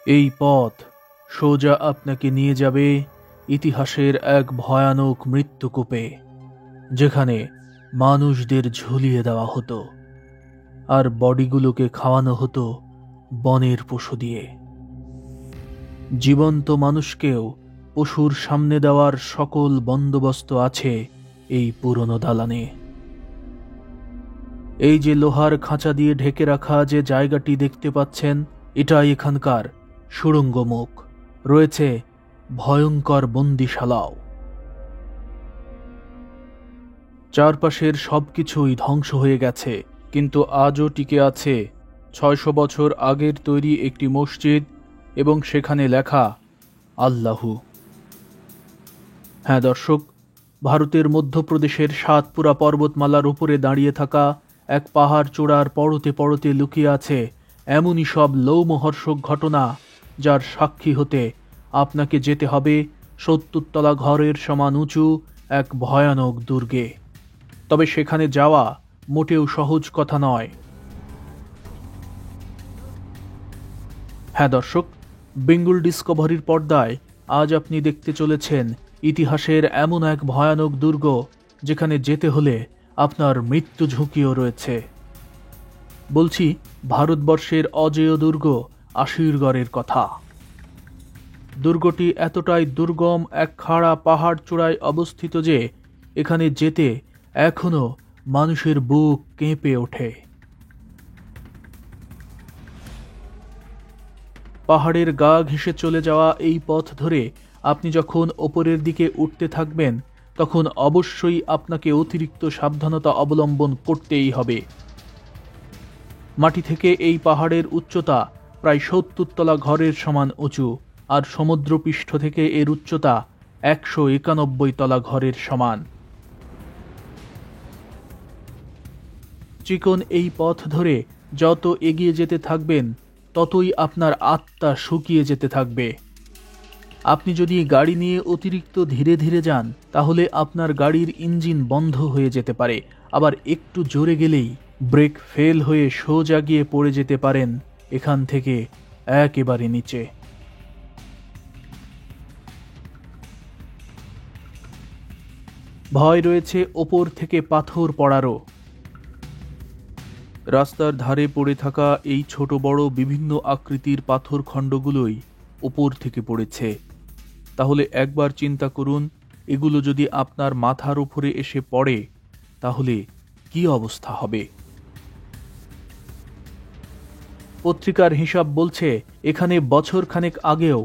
এই পথ সোজা আপনাকে নিয়ে যাবে ইতিহাসের এক ভয়ানক মৃত্যুকূপে, যেখানে মানুষদের ঝুলিয়ে দেওয়া হতো আর বডিগুলোকে খাওয়ানো হতো বনের পশু দিয়ে। জীবন্ত মানুষকেও পশুর সামনে দেওয়ার সকল বন্দোবস্ত আছে এই পুরনো দালানে। এই যে লোহার খাঁচা দিয়ে ঢেকে রাখা যে জায়গাটি দেখতে পাচ্ছেন, এটাই এখানকার সুড়ঙ্গ মুখ। রয়েছে ভয়ঙ্কর বন্দিশালাও। চারপাশের সবকিছুই ধ্বংস হয়ে গেছে, কিন্তু আজও টিকে আছে ৬০০ বছর আগের তৈরি একটি মসজিদ এবং সেখানে লেখা আল্লাহু। হ্যাঁ দর্শক, ভারতের মধ্যপ্রদেশের সাতপুরা পর্বতমালার উপরে দাঁড়িয়ে থাকা এক পাহাড় চূড়ার পরতে পরতে লুকিয়ে আছে এমনই সব লৌমহর্ষক ঘটনা, যার সাক্ষী হতে আপনাকে যেতে হবে ৭০ তলা ঘরের সমান উঁচু এক ভয়ানক দুর্গে। তবে সেখানে যাওয়া মোটেও সহজ কথা নয়। হ্যাঁ দর্শক, বেঙ্গল ডিসকভারির পর্দায় আজ আপনি দেখতে চলেছেন ইতিহাসের এমন এক ভয়ানক দুর্গ, যেখানে যেতে হলে আপনার মৃত্যু ঝুঁকিও রয়েছে। বলছি ভারতবর্ষের অজেয় দুর্গ আশিরগড়ের কথা। দুর্গটি এতটাই দুর্গম এক খাড়া পাহাড় চূড়ায় অবস্থিত যে এখানে যেতে এখনো মানুষের বুক কেঁপে ওঠে। পাহাড়ের গা ঘেঁষে চলে যাওয়া এই পথ ধরে আপনি যখন ওপরের দিকে উঠতে থাকবেন, তখন অবশ্যই আপনাকে অতিরিক্ত সাবধানতা অবলম্বন করতেই হবে। মাটি থেকে এই পাহাড়ের উচ্চতা প্রায় ৭০ তলা ঘরের সমান উঁচু, আর সমুদ্রপৃষ্ঠ থেকে এর উচ্চতা ১৯১ তলা ঘরের সমান। চিকন এই পথ ধরে যত এগিয়ে যেতে থাকবেন, ততই আপনার আত্মা শুকিয়ে যেতে থাকবে। আপনি যদি গাড়ি নিয়ে অতিরিক্ত ধীরে ধীরে যান, তাহলে আপনার গাড়ির ইঞ্জিন বন্ধ হয়ে যেতে পারে। আবার একটু জোরে গেলেই ব্রেক ফেল হয়ে সোজা গিয়ে পড়ে যেতে পারেন এখান থেকে একেবারে নিচে। ভয় রয়েছে ওপর থেকে পাথর পড়ারও। রাস্তার ধারে পড়ে থাকা এই ছোট বড় বিভিন্ন আকৃতির পাথর খণ্ডগুলোই ওপর থেকে পড়েছে। তাহলে একবার চিন্তা করুন, এগুলো যদি আপনার মাথার উপরে এসে পড়ে, তাহলে কি অবস্থা হবে? পত্রিকার হিসাব বলছে, এখানে বছরখানেক আগেও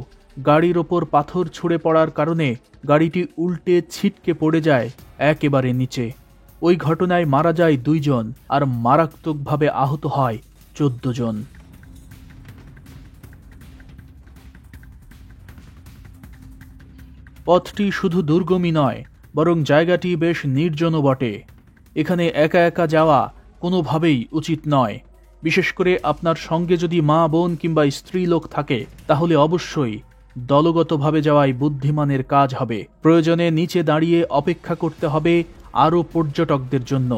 গাড়ির ওপর পাথর ছুঁড়ে পড়ার কারণে গাড়িটি উল্টে ছিটকে পড়ে যায় একেবারে নিচে। ওই ঘটনায় মারা যায় ২ জন আর মারাত্মকভাবে আহত হয় ১৪ জন। পথটি শুধু দুর্গমই নয়, বরং জায়গাটি বেশ নির্জনও বটে। এখানে একা একা যাওয়া কোনোভাবেই উচিত নয়। বিশেষ করে আপনার সঙ্গে যদি মা, বোন কিংবা স্ত্রী লোক থাকে, তাহলে অবশ্যই দলগতভাবে যাওয়াই বুদ্ধিমানের কাজ হবে। প্রয়োজনে নিচে দাঁড়িয়ে অপেক্ষা করতে হবে আরও পর্যটকদের জন্য।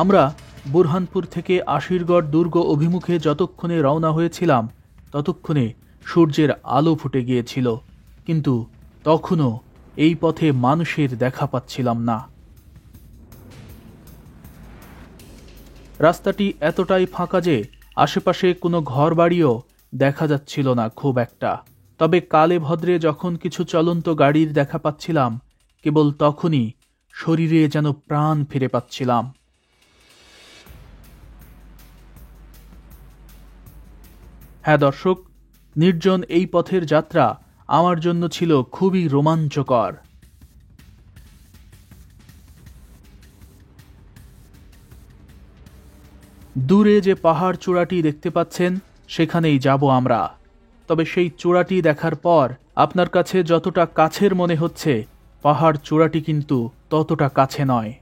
আমরা বুরহানপুর থেকে আশিরগড় দুর্গ অভিমুখে যতক্ষণে রওনা হয়েছিলাম, ততক্ষণে সূর্যের আলো ফুটে গিয়েছিল, কিন্তু তখনও এই পথে মানুষের দেখা পাচ্ছিলাম না। রাস্তাটি এতটাই ফাঁকা যে আশেপাশে কোনো ঘরবাড়িও দেখা যাচ্ছিল না খুব একটা। তবে কালে ভদ্রে যখন কিছু চলন্ত গাড়ির দেখা পাচ্ছিলাম, কেবল তখনই শরীরে যেন প্রাণ ফিরে পাচ্ছিলাম। হ্যাঁ দর্শক, নির্জন এই পথের যাত্রা আমার জন্য ছিল খুবই রোমাঞ্চকর। দূরে যে পাহাড় চূড়াটি দেখতে পাচ্ছেন, সেখানেই যাব আমরা। তবে সেই চূড়াটি দেখার পর আপনার কাছে যতটা কাছের মনে হচ্ছে, পাহাড় চূড়াটি কিন্তু ততটা কাছে নয়।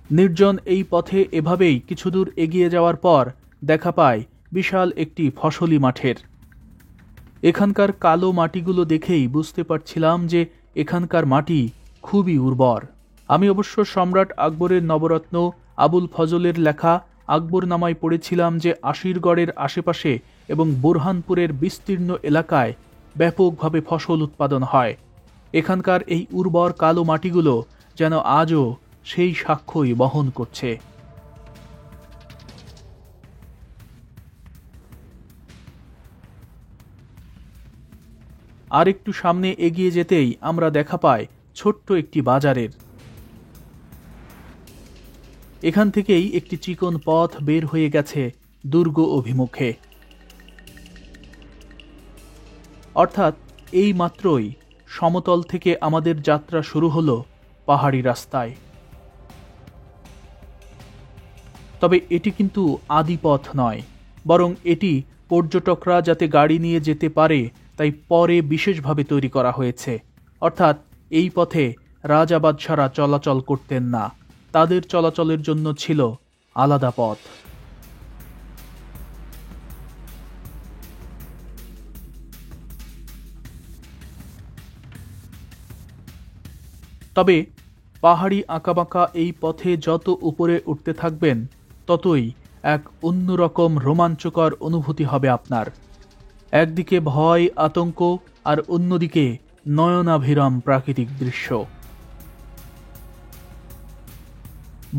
নির্জন এই পথে এভাবেই কিছু দূর এগিয়ে যাওয়ার পর দেখা পায় বিশাল একটি ফসলি মাঠের। এখানকার কালো মাটিগুলো দেখেই বুঝতে পারছিলাম যে এখানকার মাটি খুবই উর্বর। আমি অবশ্য সম্রাট আকবরের নবরত্ন আবুল ফজলের লেখা আকবরনামায় পড়েছিলাম যে আশিরগড়ের আশেপাশে এবং বোরহানপুরের বিস্তীর্ণ এলাকায় ব্যাপকভাবে ফসল উৎপাদন হয়। এখানকার এই উর্বর কালো মাটিগুলো যেন আজও সেই সাক্ষ্যই বহন করছে। আর একটু সামনে এগিয়ে যেতেই আমরা দেখা পাই ছোট্ট একটি বাজারের। এখান থেকেই একটি চিকন পথ বের হয়ে গেছে দুর্গ অভিমুখে। অর্থাৎ এই মাত্রই সমতল থেকে আমাদের যাত্রা শুরু হলো পাহাড়ি রাস্তায়। তবে এটি কিন্তু আদি পথ নয়, বরং এটি পর্যটকরা যাতে গাড়ি নিয়ে যেতে পারে তাই পরে বিশেষভাবে তৈরি করা হয়েছে। অর্থাৎ এই পথে রাজা বাদশারা চলাচল করতেন না, তাদের চলাচলের জন্য ছিল আলাদা পথ। তবে পাহাড়ি আঁকাবাঁকা এই পথে যত উপরে উঠতে থাকবেন ততই এক অন্যরকম রোমাঞ্চকর অনুভূতি হবে আপনার। একদিকে ভয় আতঙ্ক আর অন্যদিকে নয়নাভিরাম প্রাকৃতিক দৃশ্য।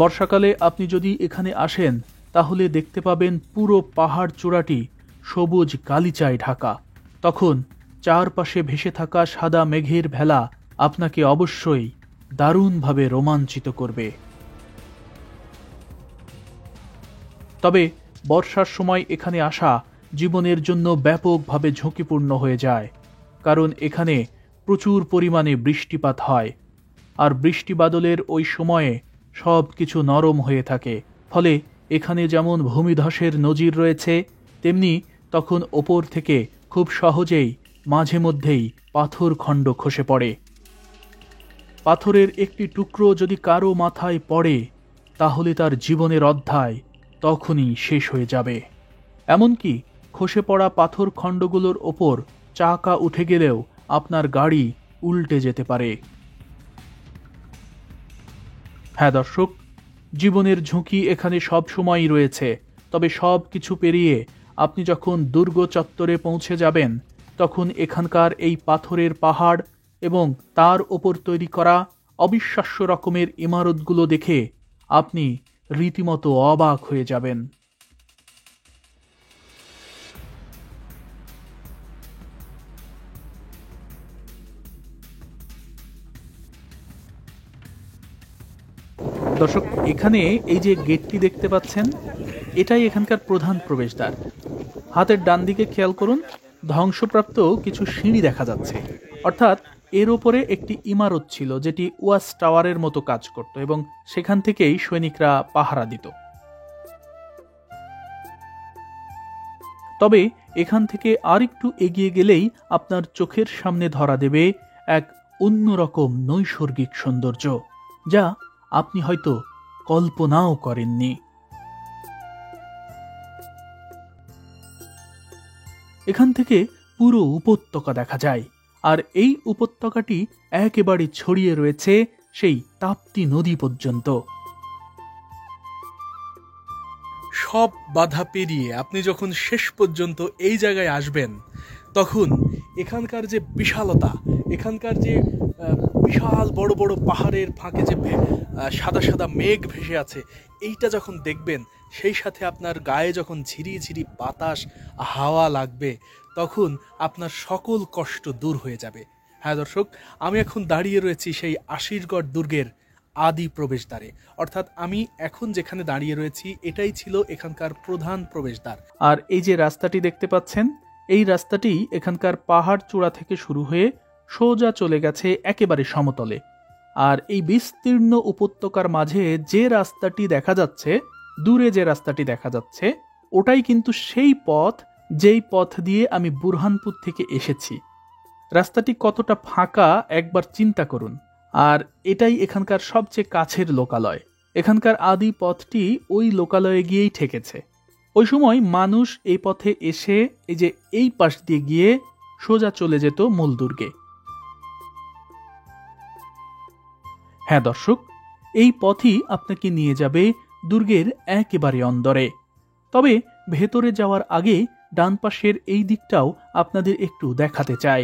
বর্ষাকালে আপনি যদি এখানে আসেন তাহলে দেখতে পাবেন পুরো পাহাড় চূড়াটি সবুজ গালিচায় ঢাকা। তখন চারপাশে ভেসে থাকা সাদা মেঘের ভেলা আপনাকে অবশ্যই দারুণভাবে রোমাঞ্চিত করবে। তবে বর্ষার সময় এখানে আসা জীবনের জন্য ব্যাপকভাবে ঝুঁকিপূর্ণ হয়ে যায়, কারণ এখানে প্রচুর পরিমাণে বৃষ্টিপাত হয় আর বৃষ্টি বাদলের ওই সময়ে সব কিছু নরম হয়ে থাকে। ফলে এখানে যেমন ভূমিধসের নজির রয়েছে, তেমনি তখন ওপর থেকে খুব সহজেই মাঝে মধ্যেই পাথর খণ্ড খসে পড়ে। পাথরের একটি টুকরো যদি কারো মাথায় পড়ে তাহলে তার জীবনের অধ্যায় তখনই শেষ হয়ে যাবে। এমনকি খসে পড়া পাথর খণ্ডগুলোর ওপর চাকা উঠে গেলেও আপনার গাড়ি উল্টে যেতে পারে। হ্যাঁ দর্শক, জীবনের ঝুঁকি এখানে সব সময়ই রয়েছে। তবে সব কিছু পেরিয়ে আপনি যখন দুর্গ চত্বরে পৌঁছে যাবেন তখন এখানকার এই পাথরের পাহাড় এবং তার ওপর তৈরি করা অবিশ্বাস্য রকমের ইমারতগুলো দেখে আপনি রীতিমতো অবাক হয়ে যাবেন। দর্শক, এখানে এই যে গেটটি দেখতে পাচ্ছেন, এটাই এখানকার প্রধান প্রবেশদ্বার। হাতের ডান দিকে খেয়াল করুন, ধ্বংসপ্রাপ্ত কিছু সিঁড়ি দেখা যাচ্ছে। অর্থাৎ এর ওপরে একটি ইমারত ছিল যেটি ওয়াচ টাওয়ারের মতো কাজ করত এবং সেখান থেকেই সৈনিকরা পাহারা দিত। তবে এখান থেকে আরেকটু এগিয়ে গেলেই আপনার চোখের সামনে ধরা দেবে এক অন্যরকম নৈসর্গিক সৌন্দর্য, যা আপনি হয়তো কল্পনাও করেননি। এখান থেকে পুরো উপত্যকা দেখা যায়, আর এই উপত্যকাটি একেবারে ছড়িয়ে রয়েছে সেই তাপ্তি নদী পর্যন্ত। সব বাধা পেরিয়ে আপনি যখন শেষ পর্যন্ত এই জায়গায় আসবেন তখন এখানকার যে বিশালতা, এখানকার যে বিশাল বড় বড় পাহাড়ের ফাঁকে যে সাদা সাদা মেঘ ভেসে আছে, এইটা যখন দেখবেন, সেই সাথে আপনার গায়ে যখন ঝিরি ঝিরি বাতাস হাওয়া লাগবে, তখন আপনার সকল কষ্ট দূর হয়ে যাবে। হ্যাঁ দর্শক, আমি এখন দাঁড়িয়ে রয়েছি সেই আশিরগড় দুর্গের আদি প্রবেশদ্বারে। অর্থাৎ আমি এখন যেখানে দাঁড়িয়ে রয়েছি এটাই ছিল এখানকার প্রধান প্রবেশদ্বার। আর এই যে রাস্তাটি দেখতে পাচ্ছেন, এই রাস্তাটি এখানকার পাহাড় চূড়া থেকে শুরু হয়ে সোজা চলে গেছে একেবারে সমতলে। আর এই বিস্তীর্ণ উপত্যকার মাঝে যে রাস্তাটি দেখা যাচ্ছে, দূরে যে রাস্তাটি দেখা যাচ্ছে, ওটাই কিন্তু সেই পথ যেই পথ দিয়ে আমি বুরহানপুর থেকে এসেছি। রাস্তাটি কতটা ফাঁকা একবার চিন্তা করুন। আর এটাই এখানকার সবচেয়ে কাছের লোকালয়। এখানকার আদি পথটি ওই লোকালয়ে গিয়েই ঠেকেছে। ওই সময় মানুষ এই পথে এসে এই যে এই পাশ দিয়ে গিয়ে সোজা চলে যেত মূল দুর্গে। হ্যাঁ দর্শক, এই পথই আপনাকে নিয়ে যাবে দুর্গের একেবারে অন্দরে। তবে ভেতরে যাওয়ার আগে ডান পাশের এই দিকটাও আপনাদের একটু দেখাতে চাই।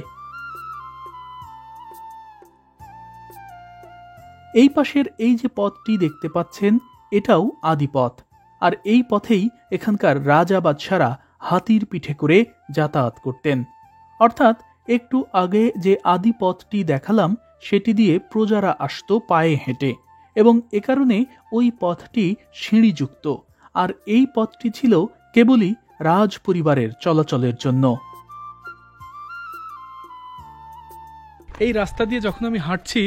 এই পাশের এই যে পথটি দেখতে পাচ্ছেন, এটাও আদি পথ। আর এই পথেই এখানকার রাজা বাদশারা হাতির পিঠে করে যাতায়াত করতেন। অর্থাৎ একটু আগে যে আদি পথটি দেখালাম, সেটি দিয়ে প্রজারা আসতো পায়ে হেঁটে, এবং এ কারণে ওই পথটি সিঁড়িযুক্ত। আর এই পথটি ছিল কেবলই রাজ পরিবারের চলাচলের জন্য। এই রাস্তা দিয়ে যখন আমি হাঁটছি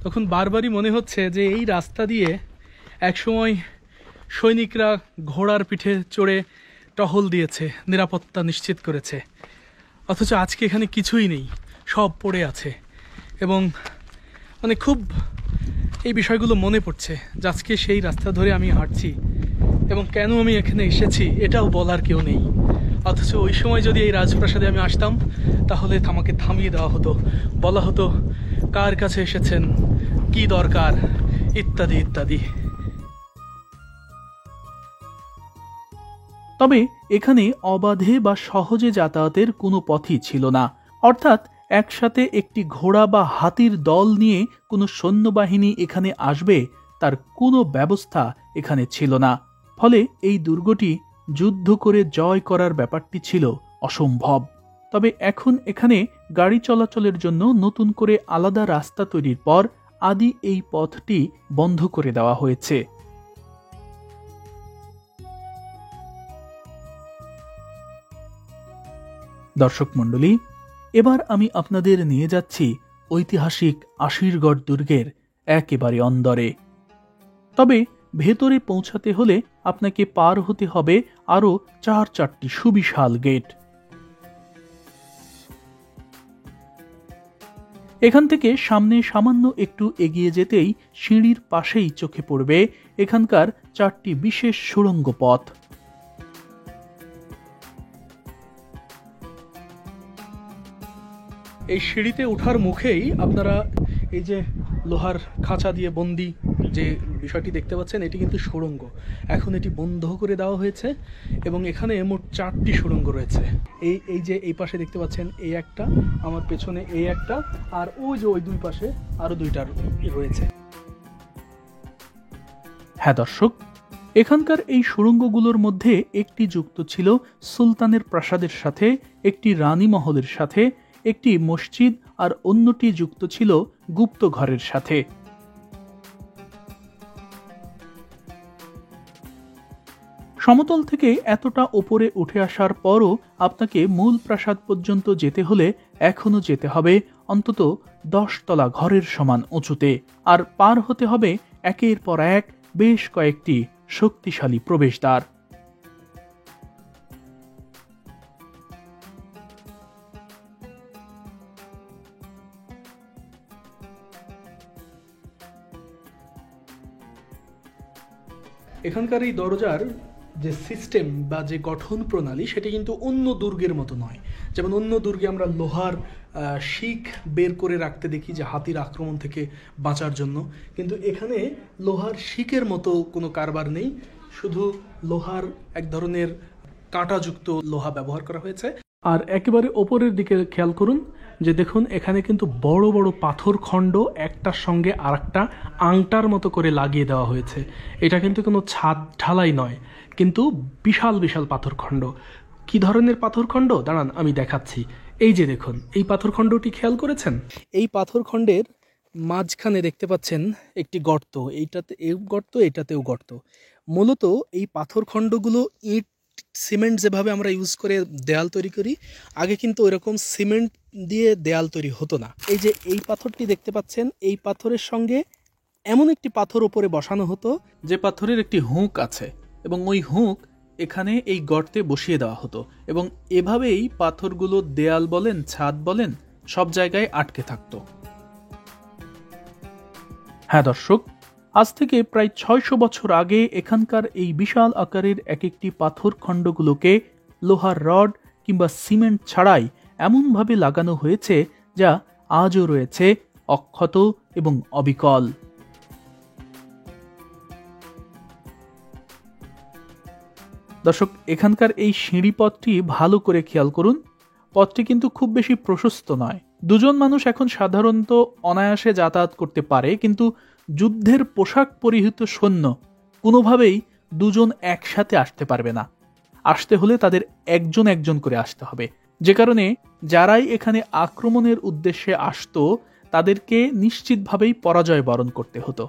তখন বারবারই মনে হচ্ছে যে এই রাস্তা দিয়ে একসময় সৈনিকরা ঘোড়ার পিঠে চড়ে টহল দিয়েছে, নিরাপত্তা নিশ্চিত করেছে। অথচ আজকে এখানে কিছুই নেই, সব পড়ে আছে। এবং মানে খুব এই বিষয়গুলো মনে পড়ছে যে আজকে সেই রাস্তা ধরে আমি হাঁটছি, এবং কেন আমি এখানে এসেছি এটাও বলার কেউ নেই। অথচ ওই সময় যদি এই রাজপ্রাসাদে আমি আসতাম, তাহলে আমাকে থামিয়ে দেওয়া হতো, বলা হতো কার কাছে এসেছেন, কি দরকার, ইত্যাদি ইত্যাদি। তবে এখানে অবাধে বা সহজে যাতায়াতের কোনো পথই ছিল না। অর্থাৎ একসাথে একটি ঘোড়া বা হাতির দল নিয়ে কোনো সৈন্যবাহিনী এখানে আসবে, তার কোনো ব্যবস্থা এখানে ছিল না। ফলে এই দুর্গটি যুদ্ধ করে জয় করার ব্যাপারটি ছিল অসম্ভব। তবে এখন এখানে গাড়ি চলাচলের জন্য নতুন করে আলাদা রাস্তা তৈরির পর আদি এই পথটি বন্ধ করে দেওয়া হয়েছে। দর্শক মণ্ডলী, এবার আমি আপনাদের নিয়ে যাচ্ছি ঐতিহাসিক আশিরগড় দুর্গের একেবারে অন্দরে। তবে ভেতরে পৌঁছাতে হলে আপনাকে পার হতে হবে আরও চারটি সুবিশাল গেট। এখান থেকে সামনে সামান্য একটু এগিয়ে যেতেই সিঁড়ির পাশেই চোখে পড়বে এখানকার 4টি বিশেষ সুড়ঙ্গ পথ। এই সিঁড়িতে ওঠার মুখেই আপনারা এই যে লোহার খাঁচা দিয়ে বন্দি যে বিষয়টি দেখতে পাচ্ছেন, এটি কিন্তু সুড়ঙ্গ। এখন এটি বন্ধ করে দেওয়া হয়েছে এবং এখানে মোট 4টি সুড়ঙ্গ রয়েছে। এই যে এই পাশে দেখতে পাচ্ছেন, এই একটা, আমার পেছনে এই একটা, আর ওই যে ওই দুই পাশে আরো 2টা রয়েছে। হ্যাঁ দর্শক, এখানকার এই সুড়ঙ্গগুলোর মধ্যে একটি যুক্ত ছিল সুলতানের প্রাসাদের সাথে, একটি রানী মহলের সাথে, একটি মসজিদ, আর অন্যটি যুক্ত ছিল গুপ্ত ঘরের সাথে। সমতল থেকে এতটা উপরে উঠে আসার পরও আপনাকে মূল প্রাসাদ পর্যন্ত যেতে হলে এখনো যেতে হবে অন্তত 10 তলা ঘরের সমান উঁচুতে, আর পার হতে হবে একের পর এক বেশ কয়েকটি শক্তিশালী প্রবেশদ্বার। এখানকার এই দরজার যে সিস্টেম বা যে গঠন প্রণালী, সেটি কিন্তু অন্য দুর্গের মতো নয়। যেমন অন্য দুর্গে আমরা লোহার শিক বের করে রাখতে দেখি যে হাতির আক্রমণ থেকে বাঁচার জন্য, কিন্তু এখানে লোহার শিকের মতো কোনো কারবার নেই, শুধু লোহার এক ধরনের কাঁটাযুক্ত লোহা ব্যবহার করা হয়েছে। আর একেবারে ওপরের দিকে খেয়াল করুন যে দেখুন, এখানে কিন্তু বড় বড় পাথর খণ্ড একটার সঙ্গে আরেকটা আংটার মতো করে লাগিয়ে দেওয়া হয়েছে। এটা কিন্তু কোনো ছাদ ঢালাই নয়, কিন্তু বিশাল বিশাল পাথরখণ্ড। কি ধরনের পাথরখণ্ড দাঁড়ান আমি দেখাচ্ছি। এই যে দেখুন, এই পাথরখণ্ডটি খেয়াল করেছেন? এই পাথরখণ্ডের মাঝখানে দেখতে পাচ্ছেন একটি গর্ত, এইটাতে এই গর্ত, এটাতেও গর্ত। মূলত এই পাথরখণ্ডগুলো ইট সিমেন্ট যেভাবে আমরা ইউজ করে দেয়াল তৈরি করি, আগে কিন্তু ওইরকম সিমেন্ট দিয়ে দেয়াল তৈরি হতো না। এই যে এই পাথরটি দেখতে পাচ্ছেন, এই পাথরের সঙ্গে এমন একটি পাথর উপরে বসানো হতো যে পাথরের একটি হুঁক আছে, এবং ওই হুঁক এখানে এই গর্তে বসিয়ে দেওয়া হতো, এবং এভাবেই পাথরগুলো দেয়াল বলেন, ছাদ বলেন, সব জায়গায় আটকে থাকতো। হ্যাঁ দর্শক, আজ থেকে প্রায় 600 বছর আগে এখানকার এই বিশাল আকারের এক একটি পাথর খণ্ডগুলোকে লোহার রড কিংবা সিমেন্ট ছাড়াই এমনভাবে লাগানো হয়েছে যা আজও রয়েছে অক্ষত এবং অবিকল। দর্শক, এখানকার এই সিঁড়ি পথটি ভালো করে খেয়াল করুন। পথটি কিন্তু খুব বেশি প্রশস্ত নয়। দুজন মানুষ এখন সাধারণত অনায়াসে যাতায়াত করতে পারে, কিন্তু যুদ্ধের পোশাক পরিহিত সৈন্য কোনোভাবেই দুজন একসাথে আসতে পারবে না। আসতে হলে তাদের একজন একজন করে আসতে হবে, যে কারণে যারাই এখানে আক্রমণের উদ্দেশ্যে আসতো তাদেরকে নিশ্চিতভাবেই পরাজয় বরণ করতে হতো।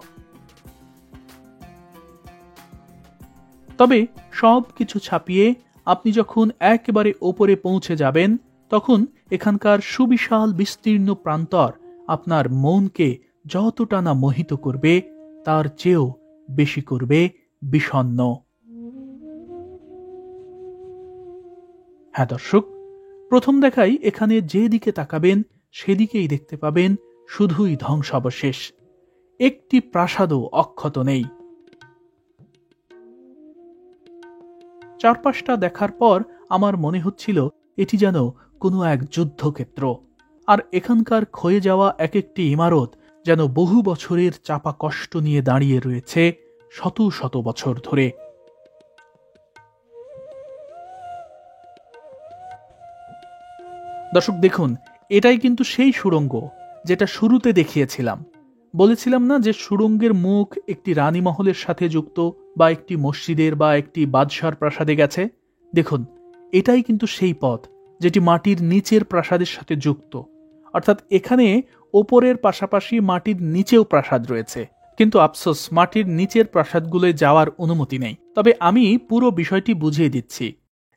তবে সব কিছু ছাপিয়ে আপনি যখন একেবারে ওপরে পৌঁছে যাবেন, তখন এখানকার সুবিশাল বিস্তীর্ণ প্রান্তর আপনার মনকে যতটা না মোহিত করবে, তার চেয়েও বেশি করবে বিষণ্ণ। হ্যাঁ দর্শক, প্রথম দেখাই এখানে যেদিকে তাকাবেন সেদিকেই দেখতে পাবেন শুধুই ধ্বংসাবশেষ। একটি প্রাসাদও অক্ষত নেই। চারপাশটা দেখার পর আমার মনে হচ্ছিল এটি যেন কোনো এক যুদ্ধক্ষেত্র, আর এখানকার ক্ষয়ে যাওয়া এক একটি ইমারত যেন বহু বছরের চাপা কষ্ট নিয়ে দাঁড়িয়ে রয়েছে শত শত বছর ধরে। দর্শক দেখুন, এটাই কিন্তু সেই সুড়ঙ্গ যেটা শুরুতে দেখিয়েছিলাম। বলেছিলাম না যে সুড়ঙ্গের মুখ একটি রানী মহলের সাথে যুক্ত, বা একটি মসজিদের বা একটি বাদশার প্রাসাদে গেছে। দেখুন, এটাই কিন্তু সেই পথ যেটি মাটির নিচের প্রাসাদের সাথে যুক্ত। অর্থাৎ এখানে ওপরের পাশাপাশি মাটির নিচেও প্রাসাদ রয়েছে, কিন্তু আফসোস মাটির নিচের প্রাসাদগুলোয় যাওয়ার অনুমতি নেই। তবে আমি পুরো বিষয়টি বুঝিয়ে দিচ্ছি।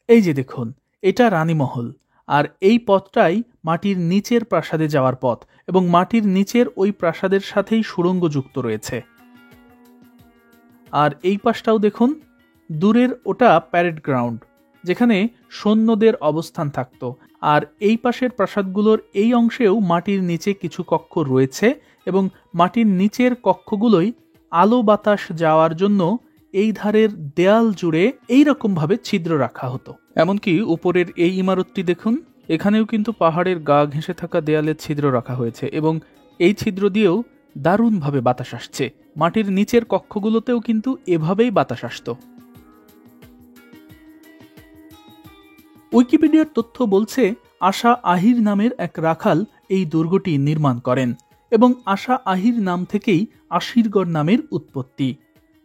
এই যে দেখুন, এটা রানীমহল, আর এই পথটাই মাটির নিচের প্রাসাদে যাওয়ার পথ, এবং মাটির নিচের ওই প্রাসাদের সাথেই সুড়ঙ্গ যুক্ত রয়েছে। আর এই পাশটাও দেখুন, দূরের ওটা প্যারেড গ্রাউন্ড, যেখানে সৈন্যদের অবস্থান থাকত। আর এই পাশের প্রাসাদগুলোর এই অংশেও মাটির নিচে কিছু কক্ষ রয়েছে, এবং মাটির নিচের কক্ষগুলোই আলো বাতাস যাওয়ার জন্য এই ধারের দেয়াল জুড়ে এইরকম ভাবে ছিদ্র রাখা হতো। এমনকি উপরের এই ইমারতটি দেখুন, এখানেও কিন্তু পাহাড়ের গা ঘেঁষে থাকা দেয়ালে ছিদ্র রাখা হয়েছে, এবং এই ছিদ্র দিয়েও দারুণভাবে বাতাস আসছে। মাটির নিচের কক্ষগুলোতেও কিন্তু এভাবেই বাতাস আসত। উইকিপিডিয়ার তথ্য বলছে আশা আহির নামের এক রাখাল এই দুর্গটি নির্মাণ করেন, এবং আশা আহির নাম থেকেই আশিরগড় নামের উৎপত্তি।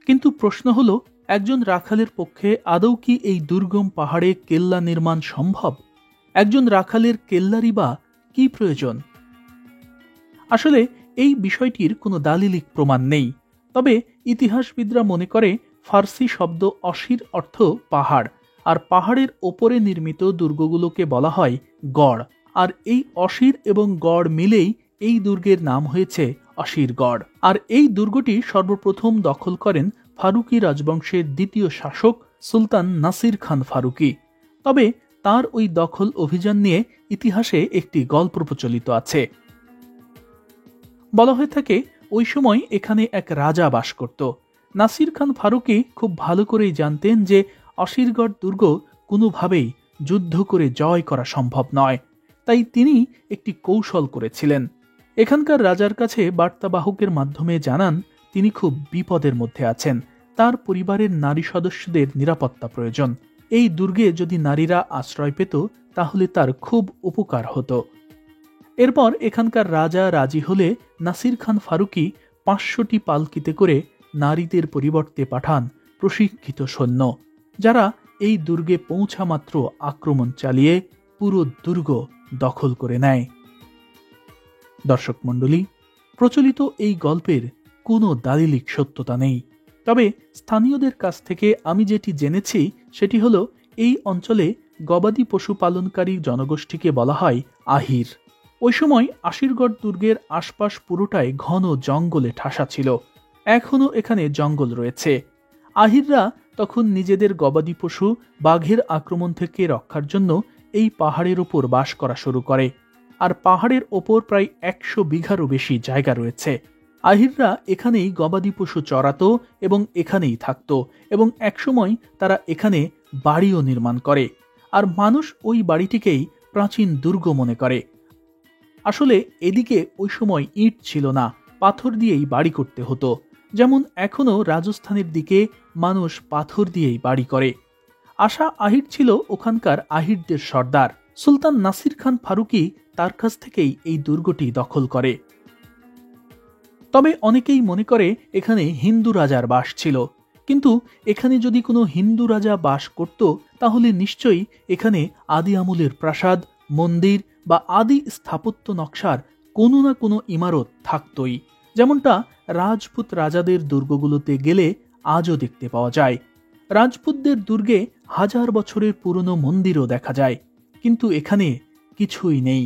কিন্তু প্রশ্ন হলো, একজন রাখালের পক্ষে আদৌ কি এই দুর্গম পাহাড়ে কেল্লা নির্মাণ সম্ভব? একজন রাখালের কেল্লারই বা কি প্রয়োজন? আসলে এই বিষয়টির কোনো দালিলিক প্রমাণ নেই। তবে ইতিহাসবিদরা মনে করে ফার্সি শব্দ অশির অর্থ পাহাড়, আর পাহাড়ের ওপরে নির্মিত দুর্গগুলোকে বলা হয় গড়। আর এই অশির এবং গড় মিলেই এই দুর্গের নাম হয়েছে অশিরগড়। আর এই দুর্গটি সর্বপ্রথম দখল করেন ফারুকি রাজবংশের দ্বিতীয় শাসক সুলতান নাসির খান ফারুকি। তবে তার ওই দখল অভিযান নিয়ে ইতিহাসে একটি গল্প প্রচলিত আছে। বলা হয়ে থাকে ওই সময় এখানে এক রাজা বাস করত। নাসির খান ফারুকি খুব ভালো করেই জানতেন যে অশিরগড় দুর্গ কোনোভাবেই যুদ্ধ করে জয় করা সম্ভব নয়, তাই তিনি একটি কৌশল করেছিলেন। এখানকার রাজার কাছে বার্তাবাহকের মাধ্যমে জানান তিনি খুব বিপদের মধ্যে আছেন, তার পরিবারের নারী সদস্যদের নিরাপত্তা প্রয়োজন। এই দুর্গে যদি নারীরা আশ্রয় পেত তাহলে তার খুব উপকার হতো। এরপর এখানকার রাজা রাজি হলে নাসির খান ফারুকি 500টি পালকিতে করে নারীদের পরিবর্তে পাঠান প্রশিক্ষিত সৈন্য, যারা এই দুর্গে পৌঁছা মাত্র আক্রমণ চালিয়ে পুরো দুর্গ দখল করে নেয়। দর্শক মণ্ডলী, প্রচলিত এই গল্পের কোনো দালিলিক সত্যতা নেই। তবে স্থানীয়দের কাছ থেকে আমি যেটি জেনেছি সেটি হলো, এই অঞ্চলে গবাদি পশু পালনকারী জনগোষ্ঠীকে বলা হয় আহির। ওই সময় আশিরগড় দুর্গের আশপাশ পুরোটাই ঘন জঙ্গলে ঠাসা ছিল। এখনও এখানে জঙ্গল রয়েছে। আহিররা তখন নিজেদের গবাদি পশু বাঘের আক্রমণ থেকে রক্ষার জন্য এই পাহাড়ের ওপর বাস করা শুরু করে। আর পাহাড়ের ওপর প্রায় 100 বিঘারও বেশি জায়গা রয়েছে। আহিররা এখানেই গবাদি পশু চড়াতো এবং এখানেই থাকত, এবং একসময় তারা এখানে বাড়িও নির্মাণ করে। আর মানুষ ওই বাড়িটিকেই প্রাচীন দুর্গ মনে করে। আসলে এদিকে ওই সময় ইট ছিল না, পাথর দিয়েই বাড়ি করতে হতো। যেমন এখনো রাজস্থানের দিকে মানুষ পাথর দিয়েই বাড়ি করে। আশা আহির ছিল ওখানকার আহিরদের সর্দার। সুলতান নাসির খান ফারুকি তার কাছ থেকেই এই দুর্গটি দখল করে। তবে অনেকেই মনে করে এখানে হিন্দু রাজার বাস ছিল, কিন্তু এখানে যদি কোনো হিন্দু রাজা বাস করত তাহলে নিশ্চয়ই এখানে আদি আমলের প্রাসাদ, মন্দির বা আদি স্থাপত্য নকশার কোনো না কোনো ইমারত থাকতই, যেমনটা রাজপুত রাজাদের দুর্গগুলোতে গেলে আজও দেখতে পাওয়া যায়। রাজপুতদের দুর্গে হাজার বছরের পুরনো মন্দিরও দেখা যায়, কিন্তু এখানে কিছুই নেই।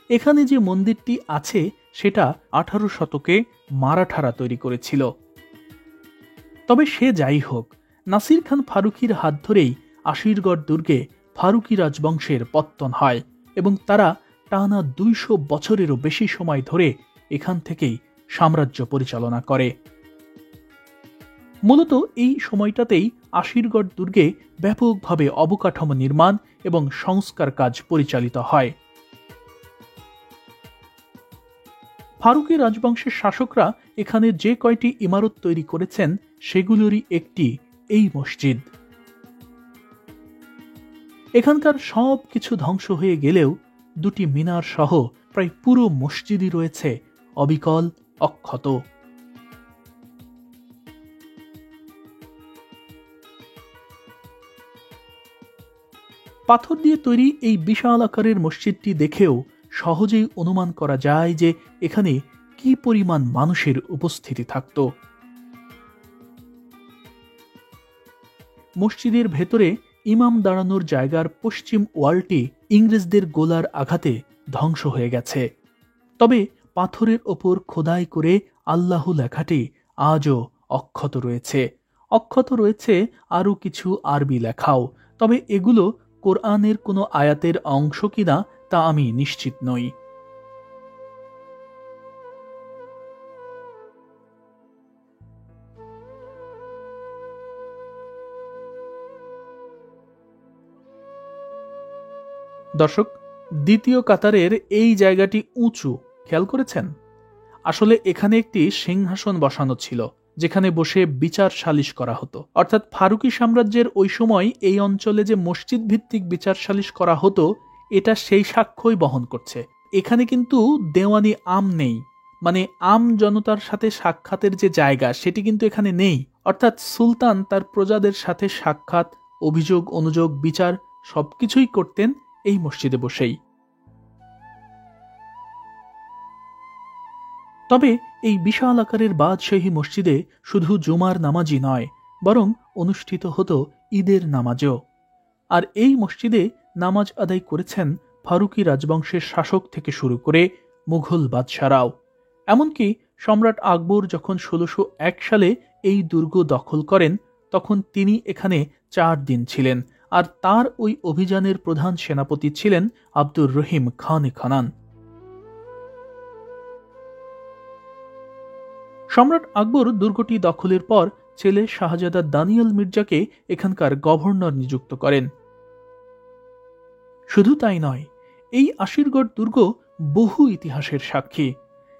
এখানে যে মন্দিরটি আছে সেটা 18 শতকে মারাঠারা তৈরি করেছিল। তবে সে যাই হোক, নাসির খান ফারুকির হাত ধরেই আশিরগড় দুর্গে ফারুকি রাজবংশের পত্তন হয় এবং তারা টানা 200 বছরেরও বেশি সময় ধরে এখান থেকেই সাম্রাজ্য পরিচালনা করে। মূলত এই সময়টাতেই আশিরগড় দুর্গে ব্যাপকভাবে অবকাঠামো নির্মাণ এবং সংস্কার কাজ পরিচালিত হয়। ফারুকি রাজবংশের শাসকরা এখানে যে কয়টি ইমারত তৈরি করেছেন সেগুলোরই একটি এই মসজিদ। এখানকার সব কিছু ধ্বংস হয়ে গেলেও দুটি মিনার সহ প্রায় পুরো মসজিদই রয়েছে অবিকল, অক্ষত। পাথর দিয়ে তৈরি এই বিশাল আকারের মসজিদটি দেখেও সহজেই অনুমান করা যায় যে এখানে কি পরিমাণ মানুষের উপস্থিতি থাকত। মসজিদের ভেতরে ইমাম দাঁড়ানোর জায়গার পশ্চিম ওয়ালটি ইংরেজদের গোলার আঘাতে ধ্বংস হয়ে গেছে, তবে পাথরের ওপর খোদাই করে আল্লাহ লেখাটি আজও অক্ষত রয়েছে। অক্ষত রয়েছে আরও কিছু আরবি লেখাও, তবে এগুলো কোরআনের কোনো আয়াতের অংশ কিনা তা আমি নিশ্চিত নই। দর্শক, দ্বিতীয় কাতারের এই জায়গাটি উঁচু, খেয়াল করেছেন? আসলে এখানে একটি সিংহাসন বসানো ছিল যেখানে বসে বিচার সালিশ করা হতো। অর্থাৎ ফারুকি সাম্রাজ্যের ওই সময় এই অঞ্চলে যে মসজিদ ভিত্তিক বিচার সালিশ করা হতো এটা সেই সাক্ষ্যই বহন করছে। এখানে কিন্তু দেওয়ানি আম নেই, মানে আম জনতার সাথে সাক্ষাতের যে জায়গা সেটি কিন্তু এখানে নেই। অর্থাৎ সুলতান তার প্রজাদের সাথে সাক্ষাৎ, অভিযোগ, অনুযোগ, বিচার সবকিছুই করতেন এই মসজিদে বসেই। তবে এই বিশাল আকারের বাদশাহী মসজিদে শুধু জুমার নামাজই নয়, বরং অনুষ্ঠিত হতো ঈদের নামাজও। আর এই মসজিদে নামাজ আদায় করেছেন ফারুকি রাজবংশের শাসক থেকে শুরু করে মুঘল বাদশারাও। এমনকি সম্রাট আকবর যখন 1601 সালে এই দুর্গ দখল করেন তখন তিনি এখানে 4 দিন ছিলেন, আর তার ওই অভিযানের প্রধান সেনাপতি ছিলেন আব্দুর রহিম খান-ই খানান। সম্রাট আকবর দুর্গটি দখলের পর ছেলে শাহজাদা দানিয়াল মির্জাকে এখানকার গভর্নর নিযুক্ত করেন। শুধু তাই নয়, এই আশিরগড় দুর্গ বহু ইতিহাসের সাক্ষী।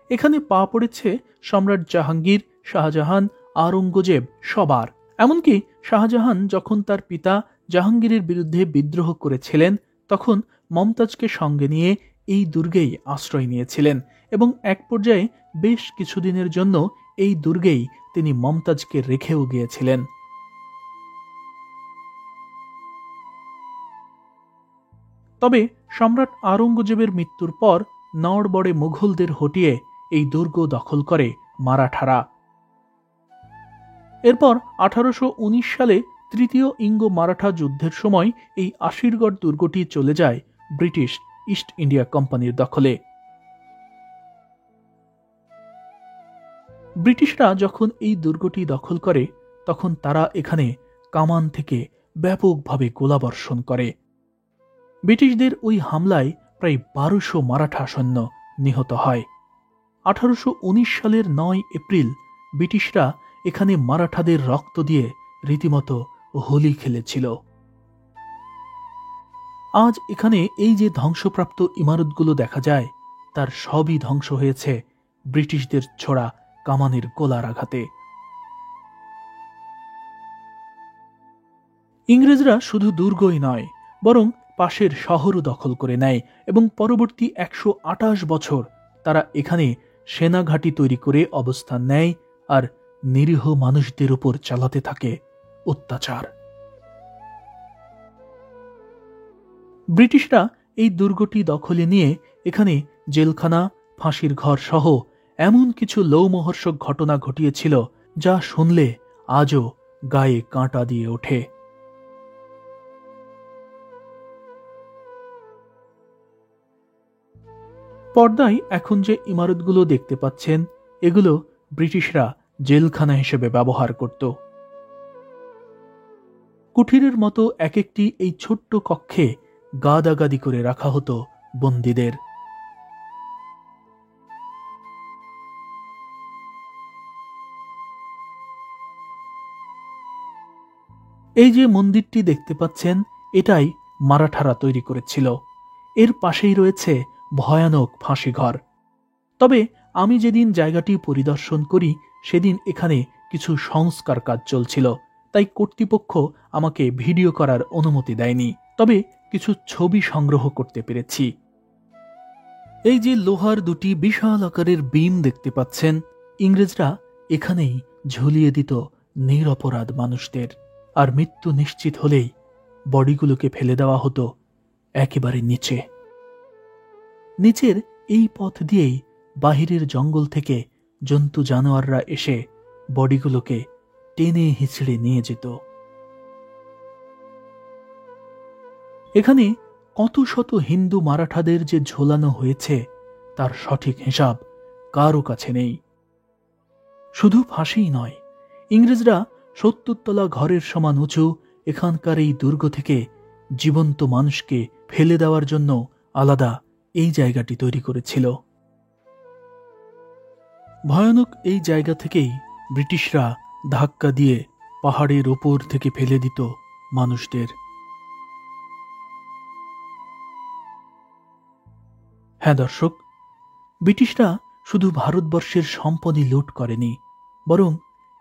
এখানে পা পড়েছে সম্রাট জাহাঙ্গীর, শাহজাহান, আওরঙ্গজেব সবার। এমনকি শাহজাহান যখন তার পিতা জাহাঙ্গীরের বিরুদ্ধে বিদ্রোহ করেছিলেন তখন মমতাজকে সঙ্গে নিয়ে এই দুর্গেই আশ্রয় নিয়েছিলেন এবং এক পর্যায়ে বেশ কিছুদিনের জন্য এই দুর্গেই তিনি মমতাজকে রেখেও গিয়েছিলেন। তবে সম্রাট আওরঙ্গজেবের মৃত্যুর পর নড়বড়ে মুঘলদের হটিয়ে এই দুর্গ দখল করে মারাঠারা। এরপর 1819 সালে তৃতীয় ইঙ্গো মারাঠা যুদ্ধের সময় এই আশিরগড় দুর্গটি চলে যায় ব্রিটিশ ইস্ট ইন্ডিয়া কোম্পানির দখলে। ব্রিটিশরা যখন এই দুর্গটি দখল করে তখন তারা এখানে কামান থেকে ব্যাপকভাবে গোলাবর্ষণ করে। ব্রিটিশদের ওই হামলায় প্রায় 1200 মারাঠা সৈন্য নিহত হয়। 1819 সালের 9 এপ্রিল ব্রিটিশরা এখানে মারাঠাদের রক্ত দিয়ে রীতিমতো হোলি খেলেছিল। আজ এখানে এই যে ধ্বংসপ্রাপ্ত ইমারতগুলো দেখা যায় তার সবই ধ্বংস হয়েছে ব্রিটিশদের ছোড়া কামানের গোলার আঘাতে। ইংরেজরা শুধু দুর্গই নয়, বরং পাশের শহরও দখল করে নেয় এবং পরবর্তী 128 বছর তারা এখানে সেনাঘাঁটি তৈরি করে অবস্থান নেয় আর নিরীহ মানুষদের উপর চালাতে থাকে অত্যাচার। ব্রিটিশরা এই দুর্গটি দখলে নিয়ে এখানে জেলখানা, ফাঁসির ঘর সহ এমন কিছু লোমহর্ষক ঘটনা ঘটিয়েছিল যা শুনলে আজও গায়ে কাঁটা দিয়ে ওঠে। পর্দায় এখন যে ইমারতগুলো দেখতে পাচ্ছেন, এগুলো ব্রিটিশরা জেলখানা হিসেবে ব্যবহার করত। কুঠিরের মতো এক একটি এই ছোট্ট কক্ষে গাদাগাদি করে রাখা হতো বন্দীদের। এই যে মন্দিরটি দেখতে পাচ্ছেন, এটাই মারাঠারা তৈরি করেছিল। এর পাশেই রয়েছে ভয়ানক ফাঁসিঘর। তবে আমি যেদিন জায়গাটি পরিদর্শন করি সেদিন এখানে কিছু সংস্কার কাজ চলছিল, তাই কর্তৃপক্ষ আমাকে ভিডিও করার অনুমতি দেয়নি। তবে কিছু ছবি সংগ্রহ করতে পেরেছি। এই যে লোহার দুটি বিশাল আকারের বিম দেখতে পাচ্ছেন, ইংরেজরা এখানেই ঝুলিয়ে দিত নিরপরাধ মানুষদের, আর মৃত্যু নিশ্চিত হলেই বডিগুলোকে ফেলে দেওয়া হতো একেবারে নিচে। নিচের এই পথ দিয়েই বাহিরের জঙ্গল থেকে জন্তু জানোয়াররা এসে বডিগুলোকে টেনে হিঁচড়ে নিয়ে যেত। এখানে কত শত হিন্দু মারাঠাদের যে ঝোলানো হয়েছে তার সঠিক হিসাব কারো কাছে নেই। শুধু ফাঁসিই নয়, ইংরেজরা 70 তলা ঘরের সমান উঁচু এখানকার এই দুর্গ থেকে জীবন্ত মানুষকে ফেলে দেওয়ার জন্য আলাদা এই জায়গাটি তৈরি করেছিল। ভয়ানক এই জায়গা থেকেই ব্রিটিশরা ধাক্কা দিয়ে পাহাড়ের ওপর থেকে ফেলে দিত মানুষদের। হ্যাঁ দর্শক, ব্রিটিশরা শুধু ভারতবর্ষের সম্পদই লুট করেনি, বরং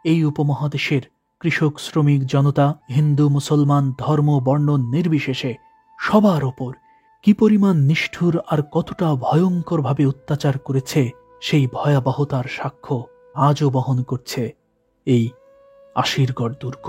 এই উপমহাদেশের কৃষক, শ্রমিক, জনতা, হিন্দু, মুসলমান, ধর্ম, বর্ণ নির্বিশেষে সবার ওপর কি পরিমাণ নিষ্ঠুর আর কতটা ভয়ঙ্করভাবে অত্যাচার করেছে সেই ভয়াবহতার সাক্ষ্য আজও বহন করছে এই আশিরগড় দুর্গ।